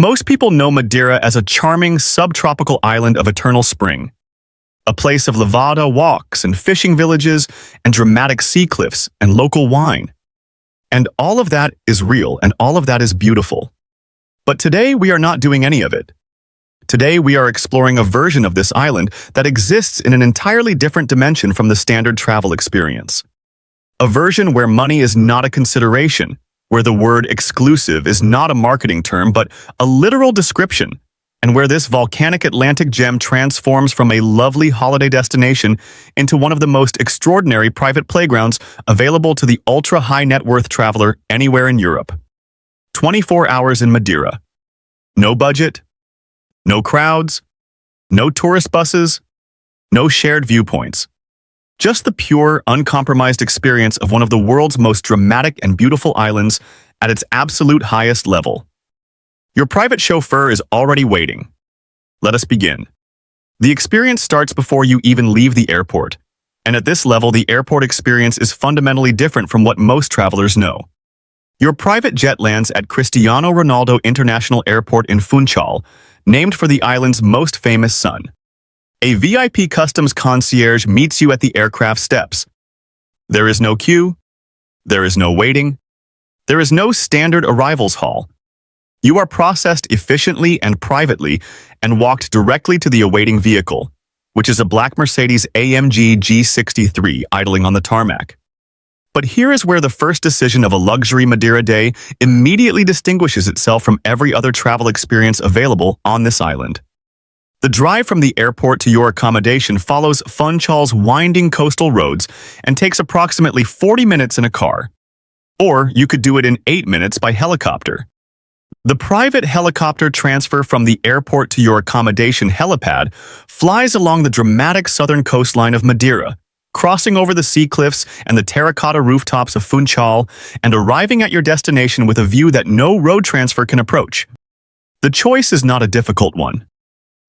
Most people know Madeira as a charming subtropical island of eternal spring, a place of lavada walks and fishing villages and dramatic sea cliffs and local wine. And all of that is real and all of that is beautiful. But today we are not doing any of it. Today we are exploring a version of this island that exists in an entirely different dimension from the standard travel experience. A version where money is not a consideration, where the word exclusive is not a marketing term but a literal description, and where this volcanic Atlantic gem transforms from a lovely holiday destination into one of the most extraordinary private playgrounds available to the ultra-high net worth traveler anywhere in Europe. 24 hours in Madeira. No budget, no crowds, no tourist buses, no shared viewpoints. Just the pure, uncompromised experience of one of the world's most dramatic and beautiful islands at its absolute highest level. Your private chauffeur is already waiting. Let us begin. The experience starts before you even leave the airport, and at this level the airport experience is fundamentally different from what most travelers know. Your private jet lands at Cristiano Ronaldo International Airport in Funchal, named for the island's most famous son. A VIP customs concierge meets you at the aircraft steps. There is no queue. There is no waiting. There is no standard arrivals hall. You are processed efficiently and privately and walked directly to the awaiting vehicle, which is a black Mercedes-AMG G63 idling on the tarmac. But here is where the first decision of a luxury Madeira day immediately distinguishes itself from every other travel experience available on this island. The drive from the airport to your accommodation follows Funchal's winding coastal roads and takes approximately 40 minutes in a car. Or you could do it in 8 minutes by helicopter. The private helicopter transfer from the airport to your accommodation helipad flies along the dramatic southern coastline of Madeira, crossing over the sea cliffs and the terracotta rooftops of Funchal and arriving at your destination with a view that no road transfer can approach. The choice is not a difficult one.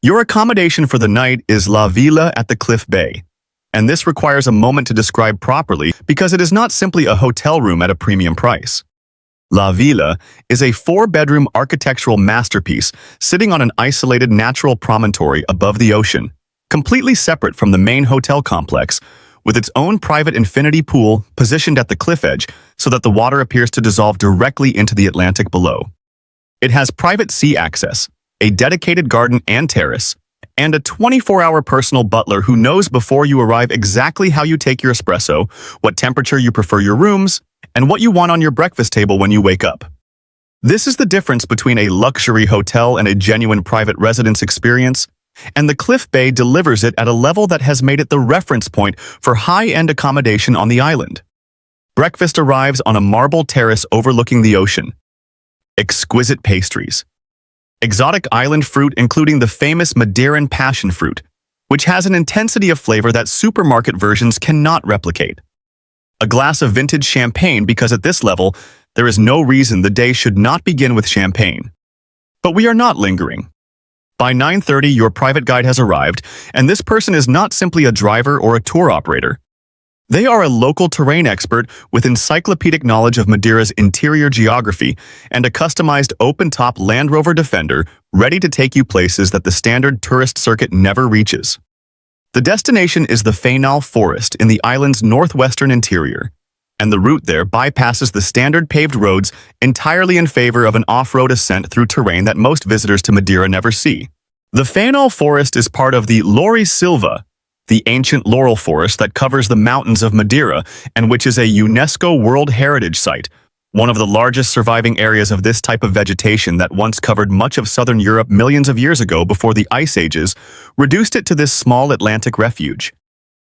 Your accommodation for the night is La Villa at the Cliff Bay, and this requires a moment to describe properly because it is not simply a hotel room at a premium price. La Villa is a 4-bedroom architectural masterpiece sitting on an isolated natural promontory above the ocean, completely separate from the main hotel complex, with its own private infinity pool positioned at the cliff edge so that the water appears to dissolve directly into the Atlantic below. It has private sea access, a dedicated garden and terrace, and a 24-hour personal butler who knows before you arrive exactly how you take your espresso, what temperature you prefer your rooms, and what you want on your breakfast table when you wake up. This is the difference between a luxury hotel and a genuine private residence experience, and the Cliff Bay delivers it at a level that has made it the reference point for high-end accommodation on the island. Breakfast arrives on a marble terrace overlooking the ocean. Exquisite pastries. Exotic island fruit including the famous Madeiran passion fruit, which has an intensity of flavor that supermarket versions cannot replicate. A glass of vintage champagne because at this level, there is no reason the day should not begin with champagne. But we are not lingering. By 9:30, your private guide has arrived, and this person is not simply a driver or a tour operator. They are a local terrain expert with encyclopedic knowledge of Madeira's interior geography and a customized open-top Land Rover Defender ready to take you places that the standard tourist circuit never reaches. The destination is the Fainal Forest in the island's northwestern interior, and the route there bypasses the standard paved roads entirely in favor of an off-road ascent through terrain that most visitors to Madeira never see. The Fainal Forest is part of the Lori Silva, the ancient laurel forest that covers the mountains of Madeira and which is a UNESCO World Heritage Site, one of the largest surviving areas of this type of vegetation that once covered much of southern Europe millions of years ago before the Ice Ages, reduced it to this small Atlantic refuge.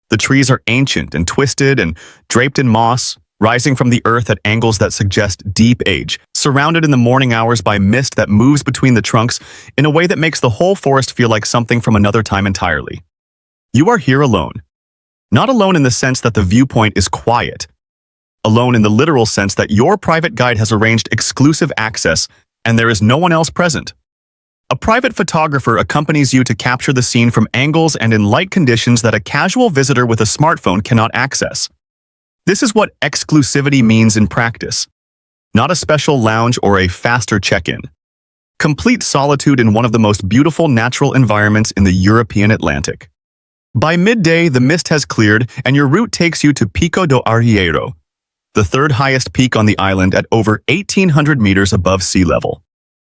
The trees are ancient and twisted and draped in moss, rising from the earth at angles that suggest deep age, surrounded in the morning hours by mist that moves between the trunks in a way that makes the whole forest feel like something from another time entirely. You are here alone. Not alone in the sense that the viewpoint is quiet. Alone in the literal sense that your private guide has arranged exclusive access and there is no one else present. A private photographer accompanies you to capture the scene from angles and in light conditions that a casual visitor with a smartphone cannot access. This is what exclusivity means in practice. Not a special lounge or a faster check-in. Complete solitude in one of the most beautiful natural environments in the European Atlantic. By midday, the mist has cleared and your route takes you to Pico do Arrieiro, the third highest peak on the island at over 1,800 meters above sea level.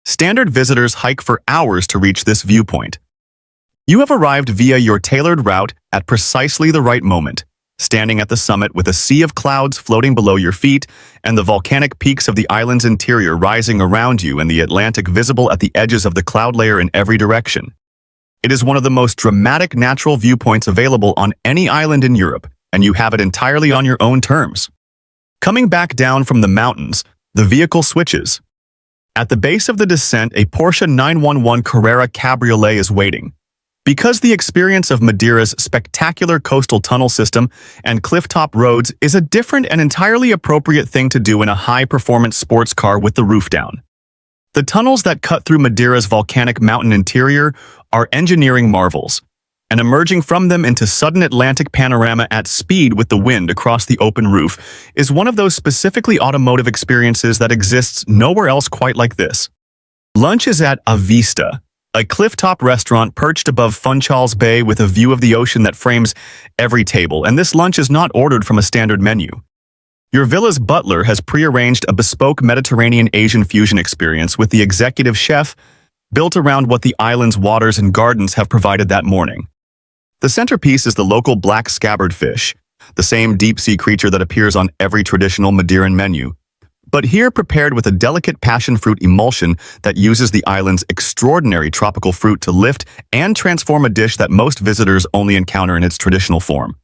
Standard visitors hike for hours to reach this viewpoint. You have arrived via your tailored route at precisely the right moment, standing at the summit with a sea of clouds floating below your feet and the volcanic peaks of the island's interior rising around you and the Atlantic visible at the edges of the cloud layer in every direction. It is one of the most dramatic natural viewpoints available on any island in Europe, and you have it entirely on your own terms. Coming back down from the mountains, the vehicle switches. At the base of the descent, a Porsche 911 Carrera Cabriolet is waiting. Because the experience of Madeira's spectacular coastal tunnel system and cliff-top roads is a different and entirely appropriate thing to do in a high-performance sports car with the roof down. The tunnels that cut through Madeira's volcanic mountain interior are engineering marvels, and emerging from them into sudden Atlantic panorama at speed with the wind across the open roof is one of those specifically automotive experiences that exists nowhere else quite like this. Lunch is at A Vista, a cliff-top restaurant perched above Funchals Bay with a view of the ocean that frames every table, and this lunch is not ordered from a standard menu. Your villa's butler has pre-arranged a bespoke Mediterranean-Asian fusion experience with the executive chef, built around what the island's waters and gardens have provided that morning. The centerpiece is the local black scabbard fish, the same deep-sea creature that appears on every traditional Madeiran menu, but here prepared with a delicate passion fruit emulsion that uses the island's extraordinary tropical fruit to lift and transform a dish that most visitors only encounter in its traditional form.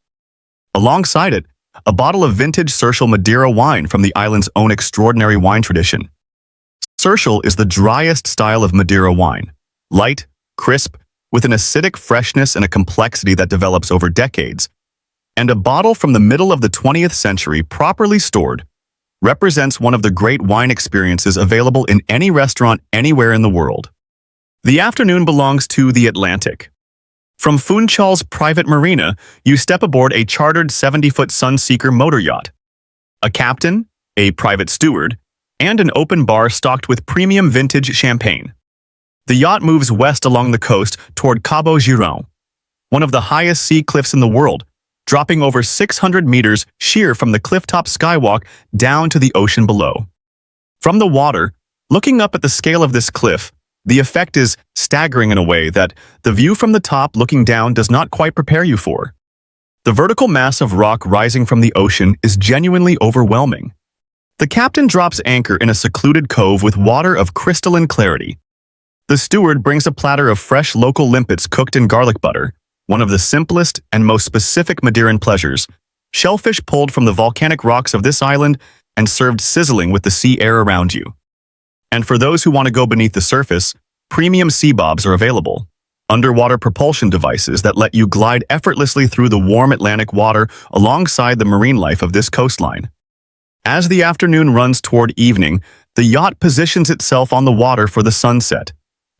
Alongside it, a bottle of vintage Cercial Madeira wine from the island's own extraordinary wine tradition. Cercial is the driest style of Madeira wine, light, crisp, with an acidic freshness and a complexity that develops over decades, and a bottle from the middle of the 20th century properly stored represents one of the great wine experiences available in any restaurant anywhere in the world. The afternoon belongs to the Atlantic. From Funchal's private marina, you step aboard a chartered 70-foot Sunseeker motor yacht. A captain, a private steward, and an open bar stocked with premium vintage champagne. The yacht moves west along the coast toward Cabo Girão, one of the highest sea cliffs in the world, dropping over 600 meters sheer from the clifftop skywalk down to the ocean below. From the water, looking up at the scale of this cliff, the effect is staggering in a way that the view from the top looking down does not quite prepare you for. The vertical mass of rock rising from the ocean is genuinely overwhelming. The captain drops anchor in a secluded cove with water of crystalline clarity. The steward brings a platter of fresh local limpets cooked in garlic butter, one of the simplest and most specific Madeiran pleasures, shellfish pulled from the volcanic rocks of this island and served sizzling with the sea air around you. And for those who want to go beneath the surface, premium sea bobs are available, underwater propulsion devices that let you glide effortlessly through the warm Atlantic water alongside the marine life of this coastline. As the afternoon runs toward evening, the yacht positions itself on the water for the sunset,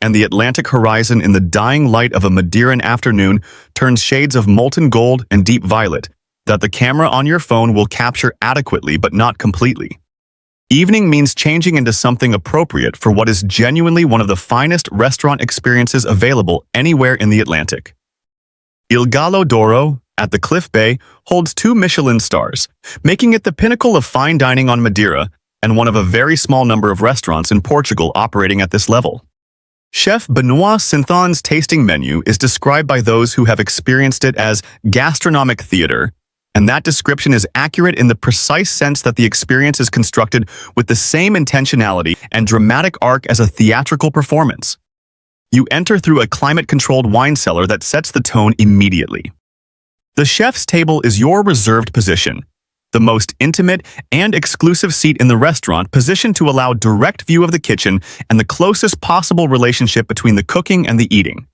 and the Atlantic horizon in the dying light of a Madeiran afternoon turns shades of molten gold and deep violet that the camera on your phone will capture adequately but not completely. Evening means changing into something appropriate for what is genuinely one of the finest restaurant experiences available anywhere in the Atlantic. Il Gallo d'Oro, at the Cliff Bay, holds 2 Michelin stars, making it the pinnacle of fine dining on Madeira and one of a very small number of restaurants in Portugal operating at this level. Chef Benoit Sinthon's tasting menu is described by those who have experienced it as gastronomic theater, and that description is accurate in the precise sense that the experience is constructed with the same intentionality and dramatic arc as a theatrical performance. You enter through a climate-controlled wine cellar that sets the tone immediately. The chef's table is your reserved position, the most intimate and exclusive seat in the restaurant, positioned to allow direct view of the kitchen and the closest possible relationship between the cooking and the eating.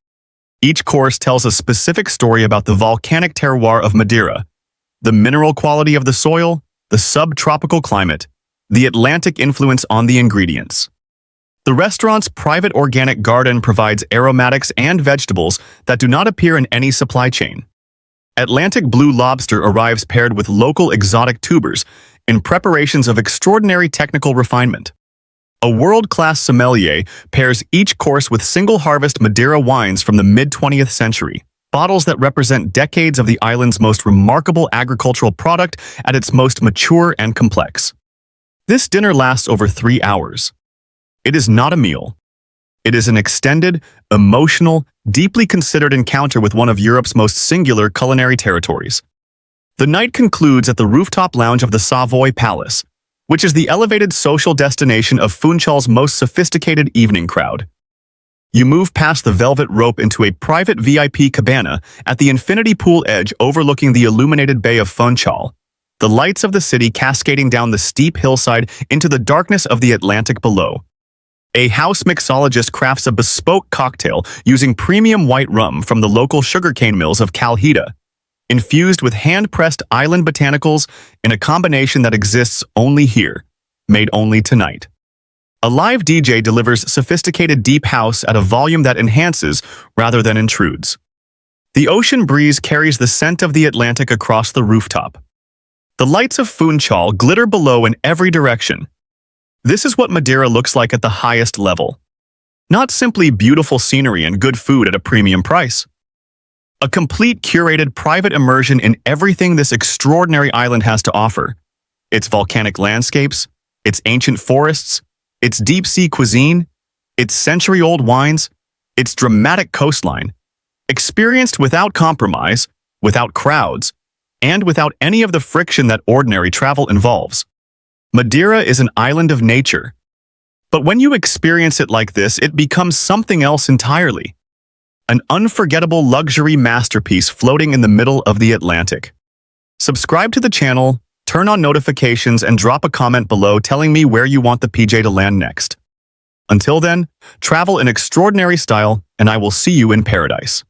Each course tells a specific story about the volcanic terroir of Madeira, the mineral quality of the soil, the subtropical climate, the Atlantic influence on the ingredients. The restaurant's private organic garden provides aromatics and vegetables that do not appear in any supply chain. Atlantic blue lobster arrives paired with local exotic tubers in preparations of extraordinary technical refinement. A world-class sommelier pairs each course with single-harvest Madeira wines from the mid-20th century, bottles that represent decades of the island's most remarkable agricultural product at its most mature and complex. This dinner lasts over 3 hours. It is not a meal. It is an extended, emotional, deeply considered encounter with one of Europe's most singular culinary territories. The night concludes at the rooftop lounge of the Savoy Palace, which is the elevated social destination of Funchal's most sophisticated evening crowd. You move past the velvet rope into a private VIP cabana at the infinity pool edge overlooking the illuminated bay of Funchal, the lights of the city cascading down the steep hillside into the darkness of the Atlantic below. A house mixologist crafts a bespoke cocktail using premium white rum from the local sugarcane mills of Calheta, infused with hand-pressed island botanicals in a combination that exists only here, made only tonight. A live DJ delivers sophisticated deep house at a volume that enhances rather than intrudes. The ocean breeze carries the scent of the Atlantic across the rooftop. The lights of Funchal glitter below in every direction. This is what Madeira looks like at the highest level. Not simply beautiful scenery and good food at a premium price. A complete curated private immersion in everything this extraordinary island has to offer. Its volcanic landscapes, its ancient forests, its deep-sea cuisine, its century-old wines, its dramatic coastline, experienced without compromise, without crowds, and without any of the friction that ordinary travel involves. Madeira is an island of nature. But when you experience it like this, it becomes something else entirely. An unforgettable luxury masterpiece floating in the middle of the Atlantic. Subscribe to the channel, turn on notifications, and drop a comment below telling me where you want the PJ to land next. Until then, travel in extraordinary style, and I will see you in paradise.